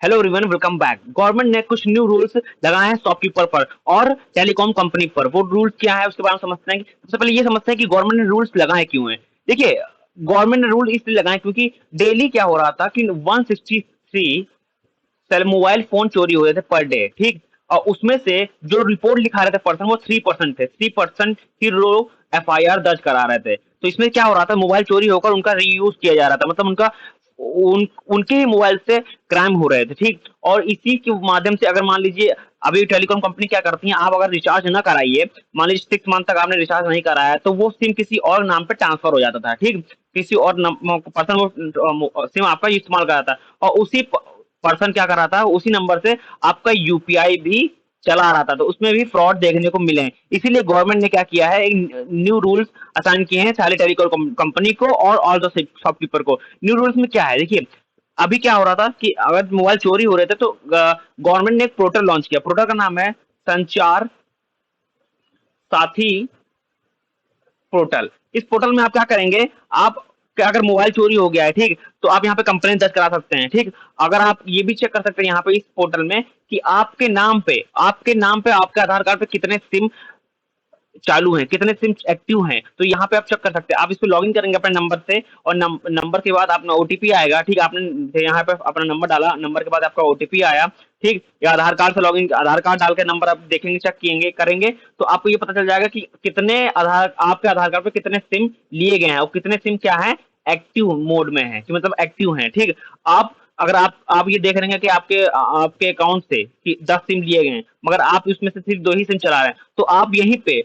Hello everyone, welcome back. Government ने कुछ new rules लगाए हैं शॉपकीपर पर और टेलीकॉम कंपनी पर। वो रूल्स क्या है उसके बारे में समझते हैं। सबसे पहले ये समझते हैं कि गवर्नमेंट ने रूल्स लगाए क्यों हैं। देखिए, गवर्नमेंट ने रूल इसलिए लगाए क्योंकि डेली क्या हो रहा था कि 163 सेल मोबाइल फोन चोरी हो रहे थे पर डे, ठीक। और उसमें से जो रिपोर्ट लिखा रहे थे पर्सन, वो 3% थे। 3% ही लोग एफआईआर दर्ज करा रहे थे। तो इसमें क्या हो रहा था, मोबाइल चोरी होकर उनका रीयूज किया जा रहा था, मतलब उनके ही मोबाइल से क्राइम हो रहे थे, ठीक। और इसी के माध्यम से अगर मान लीजिए अभी टेलीकॉम कंपनी क्या करती है, आप अगर रिचार्ज ना कराइए, मान लीजिए 6 मंथ तक आपने रिचार्ज नहीं कराया, तो वो सिम किसी और नाम पे ट्रांसफर हो जाता था, ठीक। किसी और पर्सन वो सिम आपका इस्तेमाल कर रहा था और उसी पर्सन क्या कर रहा था, उसी नंबर से आपका यूपीआई भी चला रहा था। तो उसमें भी फ्रॉड देखने को मिले हैं। इसीलिए गवर्नमेंट ने क्या किया है, एक न्यू रूल्स असाइन किए हैं सारे टेलीकॉम कंपनी को और ऑल द शॉपकीपर को। न्यू रूल्स में क्या है, देखिए, अभी क्या हो रहा था कि अगर मोबाइल चोरी हो रहे थे तो गवर्नमेंट ने एक पोर्टल लॉन्च किया। पोर्टल का नाम है संचार साथी पोर्टल। इस पोर्टल में आप क्या करेंगे, आप अगर मोबाइल चोरी हो गया है, ठीक, तो आप यहाँ पे कंप्लेन दर्ज करा सकते हैं, ठीक। अगर आप ये भी चेक कर सकते हैं यहाँ पे इस पोर्टल में कि आपके नाम पे आपके आधार कार्ड पे कितने सिम चालू हैं, कितने सिम एक्टिव हैं। तो यहाँ पे आप चेक कर सकते हैं। आप इस पे लॉगिन करेंगे अपने नंबर से और नंबर के बाद अपना ओटीपी आएगा, ठीक। आपने यहाँ पे अपना नंबर डाला, नंबर के बाद आपका ओटीपी आया, ठीक। या आधार कार्ड से लॉगिन, आधार कार्ड डाल के नंबर आप देखेंगे, चेक किएंगे करेंगे, तो आपको ये पता चल जाएगा कि कितने आपके आधार कार्ड पे कितने सिम लिए गए हैं और कितने सिम क्या है, एक्टिव मोड में है, कि मतलब एक्टिव हैं, ठीक। आप अगर आप ये देख रहे हैं कि आपके आपके अकाउंट से कि 10 सिम लिए गए हैं, मगर आप उसमें से सिर्फ 2 ही सिम चला रहे हैं, तो आप यहीं पे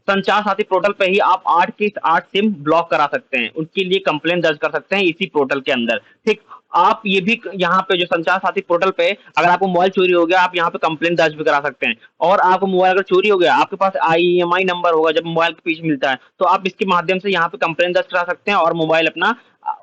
संचार साथी पोर्टल पे ही आप 8 के 8 सिम ब्लॉक करा सकते हैं। उनके लिए कंप्लेंट दर्ज कर सकते हैं इसी पोर्टल के अंदर, ठीक। आप ये भी यहाँ पे जो संचार साथी पोर्टल पे अगर आपको मोबाइल चोरी हो गया, आप यहाँ पे कंप्लेंट दर्ज भी करा सकते हैं। और आपको मोबाइल अगर चोरी हो गया, आपके पास आईएमआई नंबर होगा जब मोबाइल के पीछे मिलता है, तो आप इसके माध्यम से यहाँ पे कंप्लेंट दर्ज करा सकते हैं और मोबाइल अपना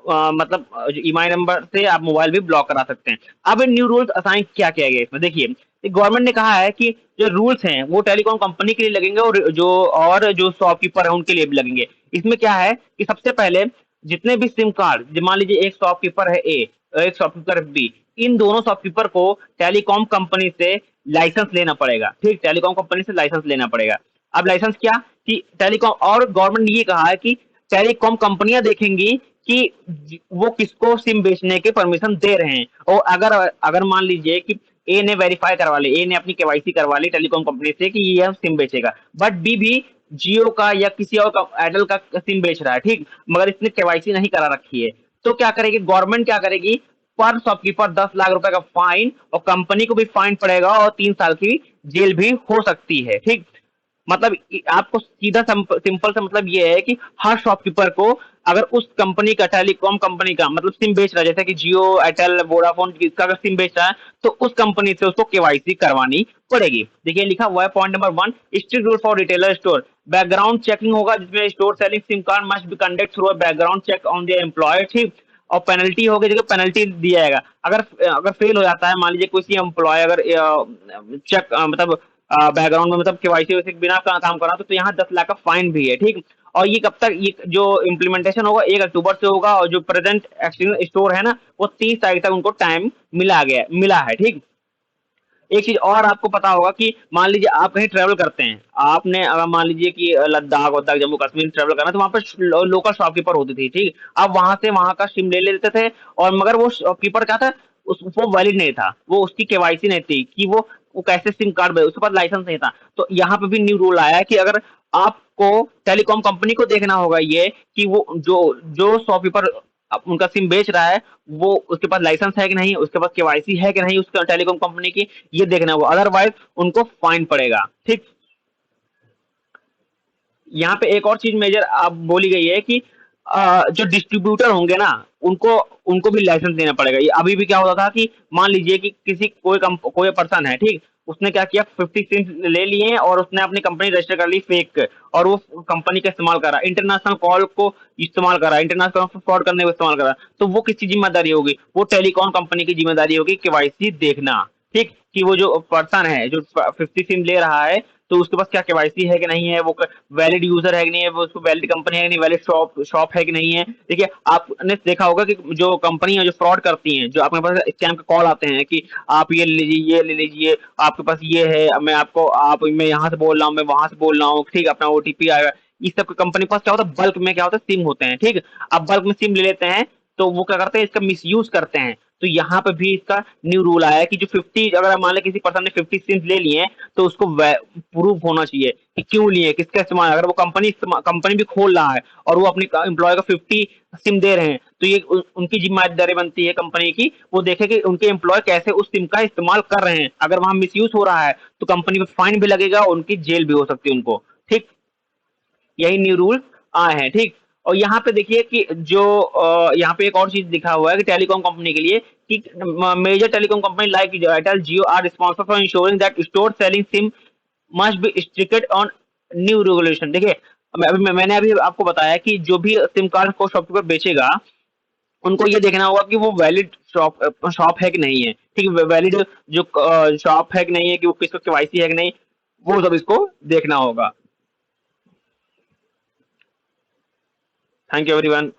मतलब ईएमआई नंबर से आप मोबाइल भी ब्लॉक करा सकते हैं। अब न्यू रूल्स असाइन क्या किया गया इसमें, देखिए, गवर्नमेंट ने कहा है कि जो रूल्स हैं वो टेलीकॉम कंपनी के लिए लगेंगे और जो शॉपकीपर है उनके लिए भी लगेंगे। इसमें क्या है कि सबसे पहले जितने भी सिम कार्ड, मान लीजिए एक शॉपकीपर है ए और एक शॉपकीपर बी, इन दोनों शॉपकीपर को टेलीकॉम कंपनी से लाइसेंस लेना पड़ेगा, ठीक। टेलीकॉम कंपनी से लाइसेंस लेना पड़ेगा। अब लाइसेंस क्या, कि टेलीकॉम, और गवर्नमेंट ने ये कहा है कि टेलीकॉम कंपनियां देखेंगी कि वो किसको सिम बेचने के परमिशन दे रहे हैं। और अगर अगर मान लीजिए कि ए ने वेरीफाई करवा ली, ए ने अपनी केवाईसी करवा ली टेलीकॉम कंपनी से कि ये सिम बेचेगा, बट बी भी जियो का या किसी और का, एयरटेल का सिम बेच रहा है, ठीक, मगर इसने केवाईसी नहीं करा रखी है, तो क्या करेगी गवर्नमेंट, क्या करेगी, पर शॉपकीपर 10 लाख रुपए का फाइन और कंपनी को भी फाइन पड़ेगा और 3 साल की जेल भी हो सकती है, ठीक। मतलब आपको सीधा सिंपल सा मतलब ये है कि हर शॉपकीपर को अगर उस कंपनी का, टेलीकॉम कंपनी का मतलब सिम बेच रहा है, जैसे कि जियो, एयरटेल, वोडाफोन, इसका अगर सिम बेच रहा है, तो उस कंपनी से उसको केवाईसी करवानी पड़ेगी। देखिए लिखा हुआ है point number 1, strict rule for retailer store. Background checking होगा जिसमें store selling sim card must be conduct through background check on the employ, ठीक। और पेनल्टी होगी, जगह पेनल्टी दिया जाएगा अगर अगर फेल हो जाता है। मान लीजिए कोई एम्प्लॉय अगर चेक मतलब बैकग्राउंड में मतलब केवाईसी वैसे बिना काम करा तो यहाँ 10 लाख का फाइन भी है, ठीक। और ये कब तक, ये जो इम्प्लीमेंटेशन होगा 1 अक्टूबर से होगा और जो प्रेजेंट एक्सचेंज स्टोर है ना, वो 30 तारीख तक उनको टाइम मिला है, ठीक। एक चीज और आपको पता होगा कि मान लीजिए आप कहीं ट्रेवल करते हैं, आपने अगर मान लीजिए कि लद्दाख वद्दाख जम्मू कश्मीर ट्रेवल करना, तो वहां पर लोकल शॉपकीपर होती थी, ठीक। आप वहां से वहां का सिम ले लेते थे और मगर वो शॉपकीपर क्या था, वो वैलिड नहीं था, वो उसकी केवाईसी नहीं थी कि वो कैसे सिम कार्ड, उसके पास लाइसेंस नहीं था। तो यहाँ पे भी न्यू रूल आया है कि अगर आपको टेलीकॉम कंपनी को देखना होगा ये कि वो जो जो शॉपकीपर उनका सिम बेच रहा है, वो उसके पास लाइसेंस है कि नहीं, उसके पास केवाईसी है कि नहीं उसका टेलीकॉम कंपनी की, ये देखना होगा, अदरवाइज उनको फाइन पड़ेगा, ठीक। यहाँ पे एक और चीज मेजर आप बोली गई है कि जो डिस्ट्रीब्यूटर होंगे ना, उनको उनको भी लाइसेंस देना पड़ेगा। ये अभी भी क्या होता था कि मान लीजिए कि कोई पर्सन है, ठीक, उसने क्या किया, 50 सिम ले लिए और उसने अपनी कंपनी रजिस्टर कर ली फेक, और वो कंपनी का इस्तेमाल करा, इंटरनेशनल कॉल को इस्तेमाल करा, इंटरनेशनल फ्रॉड करने को इस्तेमाल करा, तो वो किसकी जिम्मेदारी होगी, वो टेलीकॉम कंपनी की जिम्मेदारी होगी केवाईसी देखना, ठीक। कि वो जो पर्सन है जो 50 सिम ले रहा है, तो उसके पास क्या केवाईसी है कि नहीं है, वो वैलिड यूजर है कि नहीं है, वो उसको वैलिड कंपनी है कि नहीं, वैलिड शॉप शॉप है कि नहीं है। देखिए आपने देखा होगा कि जो कंपनी है जो फ्रॉड करती हैं, जो आपके पास स्कैम के कॉल आते हैं कि आप ये ले लीजिए, ये ले लीजिए, आपके पास ये है, मैं आपको आप मैं यहाँ से बोल रहा हूँ, मैं वहां से बोल रहा हूँ, ठीक है, अपना ओटीपी आएगा। इस सब कंपनी के पास क्या होता है, बल्क में क्या होता है, सिम होते हैं, ठीक है। अब बल्क में सिम ले लेते हैं, तो वो क्या करते हैं, इसका मिसयूज करते हैं। तो यहाँ पे भी इसका न्यू रूल आया है कि जो 50, अगर मान लें किसी पर्सन ने 50 सिम्स ले लिए हैं, तो उसको प्रूफ होना चाहिए कि क्यों लिए, किसका इस्तेमाल। अगर वो कंपनी भी खोल रहा है और वो अपने एम्प्लॉय का 50 सिम दे रहे हैं, तो ये उनकी जिम्मेदारी बनती है कंपनी की, वो देखे कि उनके एम्प्लॉय कैसे उस सिम का इस्तेमाल कर रहे हैं। अगर वहां मिसयूज हो रहा है तो कंपनी पे फाइन भी लगेगा, उनकी जेल भी हो सकती है उनको, ठीक। यही न्यू रूल आए हैं, ठीक। और यहाँ पे देखिए कि जो यहाँ पे एक और चीज लिखा हुआ है कि टेलीकॉम कंपनी के लिए कि major telecom company like Airtel Jio are responsible for ensuring that store selling SIM must be restricted on new regulation. देखिए मैंने अभी आपको बताया कि जो भी सिम कार्ड को शॉपकीपर बेचेगा, उनको ये देखना होगा कि वो वैलिड शॉप शॉप है कि नहीं है, ठीक है, वैलिड जो शॉप है कि नहीं है, कि वो किसका केवाईसी है कि नहीं, वो सब इसको देखना होगा। Thank you everyone.